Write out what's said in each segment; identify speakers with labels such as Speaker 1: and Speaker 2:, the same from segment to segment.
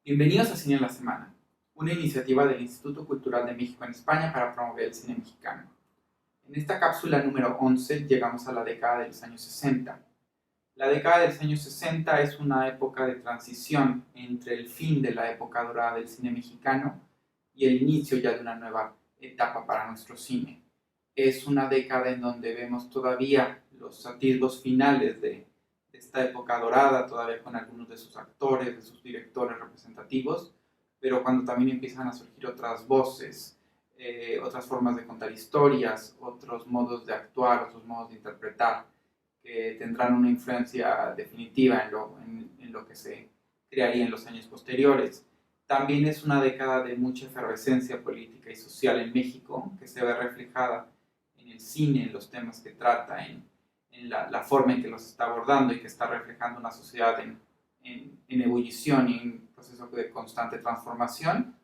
Speaker 1: Bienvenidos a Cine en la Semana, una iniciativa del Instituto Cultural de México en España para promover el cine mexicano. En esta cápsula número 11 llegamos a la década de los años 60. La década de los años 60 es una época de transición entre el fin de la época dorada del cine mexicano y el inicio ya de una nueva etapa para nuestro cine. Es una década en donde vemos todavía los atisbos finales de esta época dorada, todavía con algunos de sus actores, de sus directores representativos, pero cuando también empiezan a surgir otras voces, otras formas de contar historias, otros modos de actuar, otros modos de interpretar, que tendrán una influencia definitiva en lo que se crearía en los años posteriores. También es una década de mucha efervescencia política y social en México, que se ve reflejada en el cine, en los temas que trata, en la forma en que los está abordando y que está reflejando una sociedad en ebullición y en proceso de constante transformación.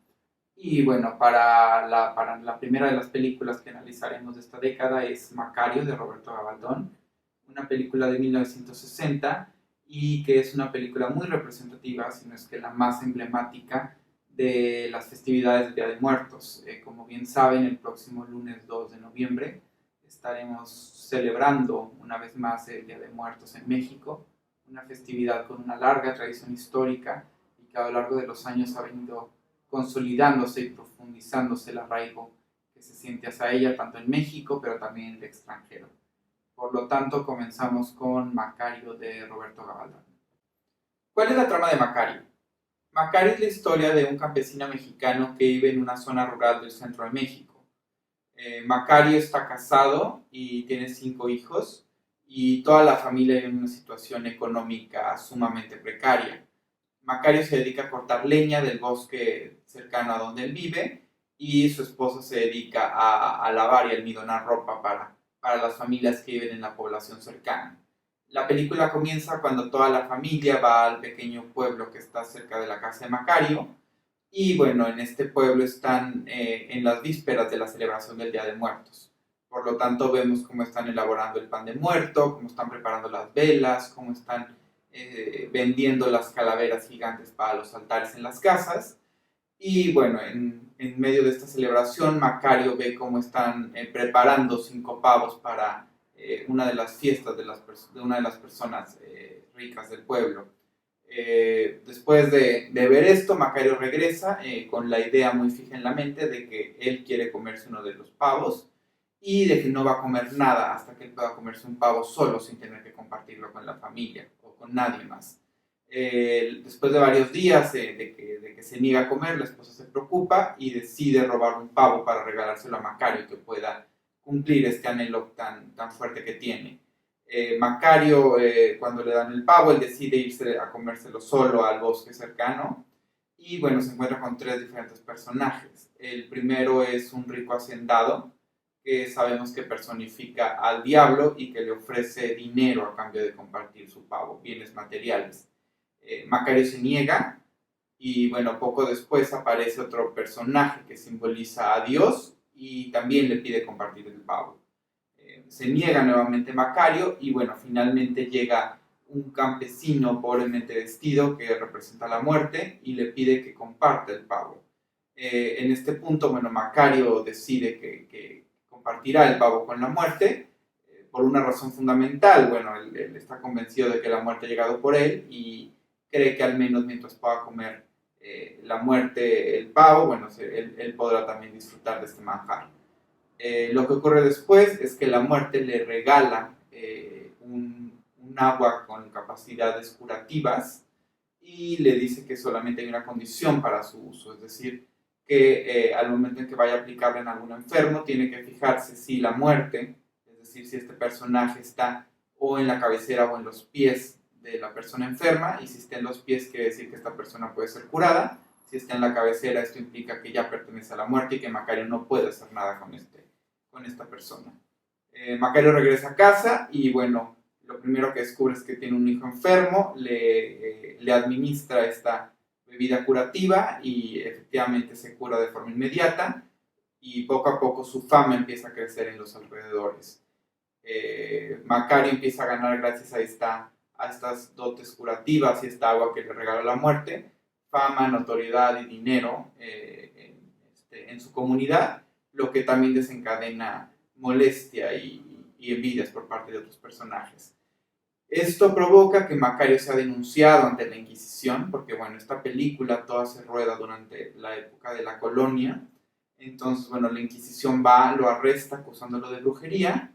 Speaker 1: Y bueno, para la primera de las películas que analizaremos de esta década es Macario, de Roberto Gabaldón, una película de 1960 y que es una película muy representativa, si no es que la más emblemática de las festividades del Día de Muertos. Como bien saben, el próximo lunes 2 de noviembre estaremos celebrando una vez más el Día de Muertos en México, una festividad con una larga tradición histórica y que a lo largo de los años ha venido consolidándose y profundizándose el arraigo que se siente hacia ella, tanto en México, pero también en el extranjero. Por lo tanto, comenzamos con Macario de Roberto Gabaldón. ¿Cuál es la trama de Macario? Macario es la historia de un campesino mexicano que vive en una zona rural del centro de México. Macario está casado y tiene 5 hijos y toda la familia vive en una situación económica sumamente precaria. Macario se dedica a cortar leña del bosque cercano a donde él vive y su esposa se dedica a lavar y almidonar ropa para las familias que viven en la población cercana. La película comienza cuando toda la familia va al pequeño pueblo que está cerca de la casa de Macario y bueno, en este pueblo están en las vísperas de la celebración del Día de Muertos. Por lo tanto, vemos cómo están elaborando el pan de muerto, cómo están preparando las velas, cómo están vendiendo las calaveras gigantes para los altares en las casas. Y bueno, en medio de esta celebración, Macario ve cómo están preparando 5 pavos para una de las fiestas de una de las personas ricas del pueblo. Después de ver esto, Macario regresa con la idea muy fija en la mente de que él quiere comerse uno de los pavos y de que no va a comer nada hasta que él pueda comerse un pavo solo sin tener que compartirlo con la familia o con nadie más. Después de varios días de que se niega a comer, la esposa se preocupa y decide robar un pavo para regalárselo a Macario que pueda cumplir este anhelo tan fuerte que tiene. Macario, cuando le dan el pavo, él decide irse a comérselo solo al bosque cercano y bueno, se encuentra con 3 diferentes personajes. El primero es un rico hacendado que sabemos que personifica al diablo y que le ofrece dinero a cambio de compartir su pavo, bienes materiales. Macario se niega y bueno, poco después aparece otro personaje que simboliza a Dios y también le pide compartir el pavo. Se niega nuevamente Macario y bueno, finalmente llega un campesino pobremente vestido que representa la muerte y le pide que comparta el pavo. En este punto, bueno, Macario decide que compartirá el pavo con la muerte por una razón fundamental. Bueno, él está convencido de que la muerte ha llegado por él y cree que al menos mientras pueda comer la muerte el pavo, bueno, él podrá también disfrutar de este manjar. Lo que ocurre después es que la muerte le regala un agua con capacidades curativas y le dice que solamente hay una condición para su uso, es decir, que al momento en que vaya a aplicarla en algún enfermo, tiene que fijarse si la muerte, es decir, si este personaje está o en la cabecera o en los pies de la persona enferma, y si está en los pies quiere decir que esta persona puede ser curada, si está en la cabecera esto implica que ya pertenece a la muerte y que Macario no puede hacer nada con esta persona. Macario regresa a casa y bueno, lo primero que descubre es que tiene un hijo enfermo, le administra esta bebida curativa y efectivamente se cura de forma inmediata y poco a poco su fama empieza a crecer en los alrededores. Macario empieza a ganar gracias a estas dotes curativas y esta agua que le regaló la muerte, fama, notoriedad y dinero en su comunidad, lo que también desencadena molestia y envidias por parte de otros personajes. Esto provoca que Macario sea denunciado ante la Inquisición, porque bueno, esta película toda se rueda durante la época de la colonia. Entonces, bueno, la Inquisición va, lo arresta acusándolo de brujería.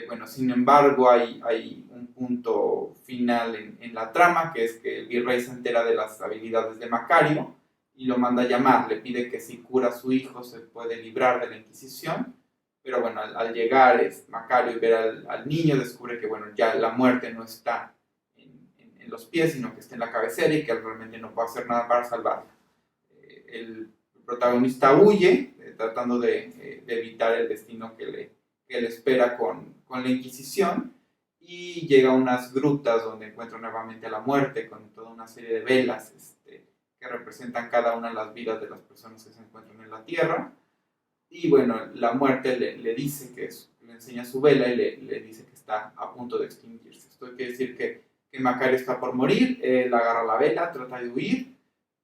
Speaker 1: Bueno, sin embargo, hay un punto final en la trama, que es que el virrey se entera de las habilidades de Macario y lo manda a llamar, le pide que si cura a su hijo se puede librar de la Inquisición. Pero bueno, al llegar Macario y ver al niño, descubre que bueno, ya la muerte no está en los pies, sino que está en la cabecera y que él realmente no puede hacer nada para salvarla. El protagonista huye, tratando de evitar el destino que le espera con la Inquisición, y llega a unas grutas donde encuentra nuevamente a la muerte con toda una serie de velas que representan cada una de las vidas de las personas que se encuentran en la Tierra. Y bueno, la muerte le dice le enseña su vela y le dice que está a punto de extinguirse. Esto quiere decir que Macario está por morir, él agarra la vela, trata de huir,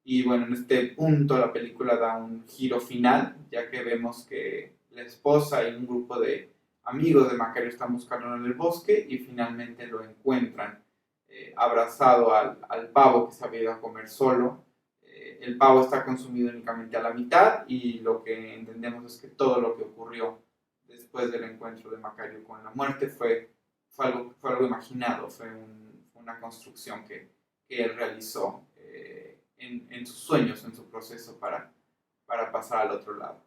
Speaker 1: y bueno, en este punto la película da un giro final, ya que vemos que la esposa y un grupo de amigos de Macario están buscándolo en el bosque y finalmente lo encuentran abrazado al pavo que se había ido a comer solo. El pavo está consumido únicamente a la mitad y lo que entendemos es que todo lo que ocurrió después del encuentro de Macario con la muerte fue algo imaginado, fue una construcción que él realizó en sus sueños, en su proceso para pasar al otro lado.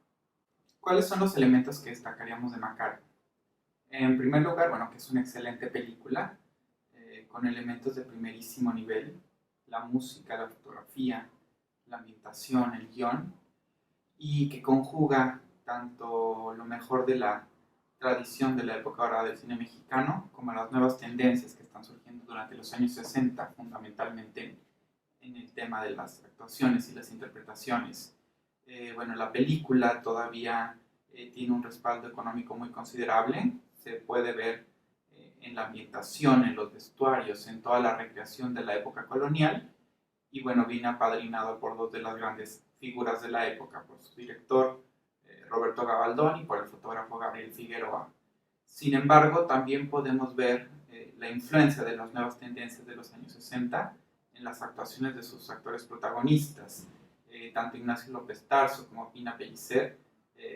Speaker 1: ¿Cuáles son los elementos que destacaríamos de Macario? En primer lugar, bueno, que es una excelente película con elementos de primerísimo nivel, la música, la fotografía, la ambientación, el guión, y que conjuga tanto lo mejor de la tradición de la época dorada del cine mexicano como las nuevas tendencias que están surgiendo durante los años 60, fundamentalmente en el tema de las actuaciones y las interpretaciones. Bueno, la película todavía tiene un respaldo económico muy considerable, se puede ver en la ambientación, en los vestuarios, en toda la recreación de la época colonial, y bueno, viene apadrinado por dos de las grandes figuras de la época, por su director Roberto Gabaldón y por el fotógrafo Gabriel Figueroa. Sin embargo, también podemos ver la influencia de las nuevas tendencias de los años 60 en las actuaciones de sus actores protagonistas. Tanto Ignacio López Tarso como Pina Pellicer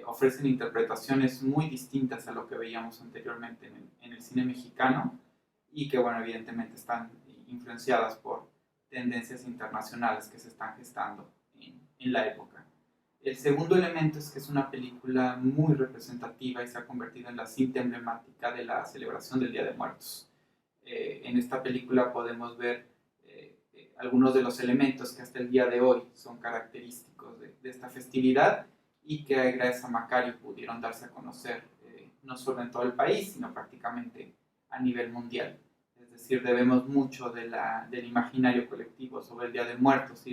Speaker 1: ofrecen interpretaciones muy distintas a lo que veíamos anteriormente en el cine mexicano y que, bueno, evidentemente están influenciadas por tendencias internacionales que se están gestando en la época. El segundo elemento es que es una película muy representativa y se ha convertido en la cinta emblemática de la celebración del Día de Muertos. En esta película podemos ver algunos de los elementos que hasta el día de hoy son característicos de esta festividad y que gracias a Macario pudieron darse a conocer no solo en todo el país, sino prácticamente a nivel mundial. Es decir, debemos mucho del imaginario colectivo sobre el Día de Muertos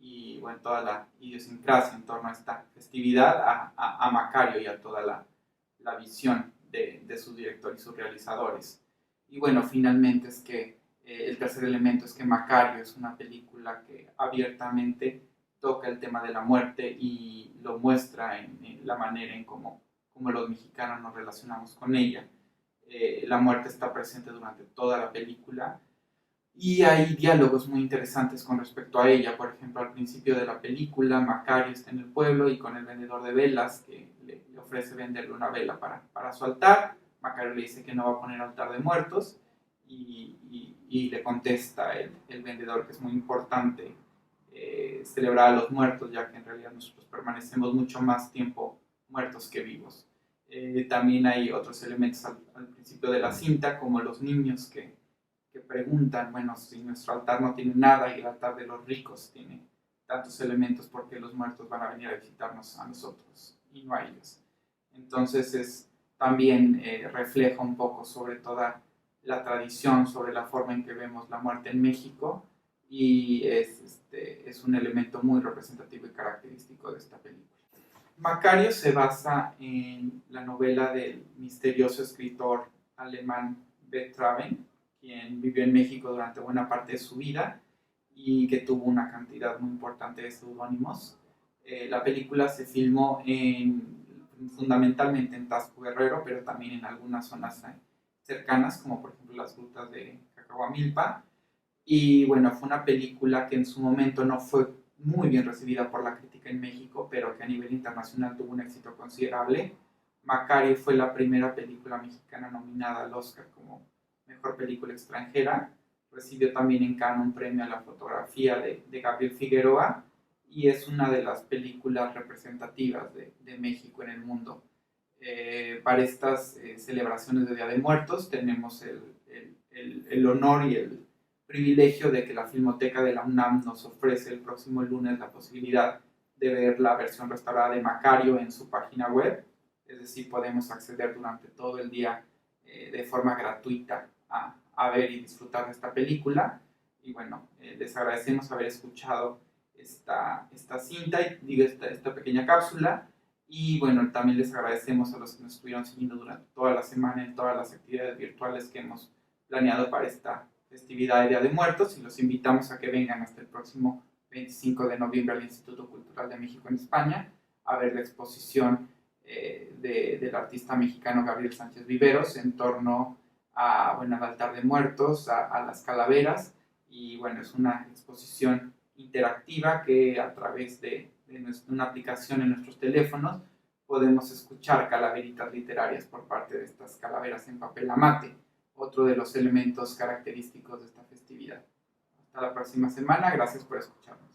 Speaker 1: y bueno, toda la idiosincrasia en torno a esta festividad a Macario y a toda la visión de su director y sus realizadores. Y bueno, finalmente es que el tercer elemento es que Macario es una película que abiertamente toca el tema de la muerte y lo muestra en la manera en cómo los mexicanos nos relacionamos con ella. La muerte está presente durante toda la película y hay diálogos muy interesantes con respecto a ella. Por ejemplo, al principio de la película, Macario está en el pueblo y con el vendedor de velas que le ofrece venderle una vela para su altar. Macario le dice que no va a poner altar de muertos y le contesta el vendedor que es muy importante celebrar a los muertos, ya que en realidad nosotros permanecemos mucho más tiempo muertos que vivos. También hay otros elementos al principio de la cinta, como los niños que preguntan, bueno, si nuestro altar no tiene nada y el altar de los ricos tiene tantos elementos, ¿por qué los muertos van a venir a visitarnos a nosotros y no a ellos? Entonces también refleja un poco sobre toda la tradición, sobre la forma en que vemos la muerte en México, y es un elemento muy representativo y característico de esta película. Macario se basa en la novela del misterioso escritor alemán Bertrand, quien vivió en México durante buena parte de su vida y que tuvo una cantidad muy importante de seudónimos. La película se filmó fundamentalmente en Tasco Guerrero, pero también en algunas zonas cercanas, como por ejemplo las rutas de Cacahuamilpa. Y bueno, fue una película que en su momento no fue muy bien recibida por la crítica en México, pero que a nivel internacional tuvo un éxito considerable. Macario fue la primera película mexicana nominada al Oscar como mejor película extranjera. Recibió también en Cannes un premio a la fotografía de Gabriel Figueroa y es una de las películas representativas de México en el mundo. Para estas celebraciones de Día de Muertos tenemos el honor y el privilegio de que la Filmoteca de la UNAM nos ofrece el próximo lunes la posibilidad de ver la versión restaurada de Macario en su página web. Es decir, podemos acceder durante todo el día de forma gratuita a ver y disfrutar de esta película. Y bueno, les agradecemos haber escuchado esta cinta, digo, esta pequeña cápsula. Y bueno, también les agradecemos a los que nos estuvieron siguiendo durante toda la semana en todas las actividades virtuales que hemos planeado para esta festividad de Día de Muertos y los invitamos a que vengan hasta el próximo 25 de noviembre al Instituto Cultural de México en España a ver la exposición del artista mexicano Gabriel Sánchez Viveros en torno a, bueno, al altar de muertos, a las calaveras, y bueno, es una exposición interactiva que a través de una aplicación en nuestros teléfonos podemos escuchar calaveritas literarias por parte de estas calaveras en papel amate, otro de los elementos característicos de esta festividad. Hasta la próxima semana, gracias por escucharnos.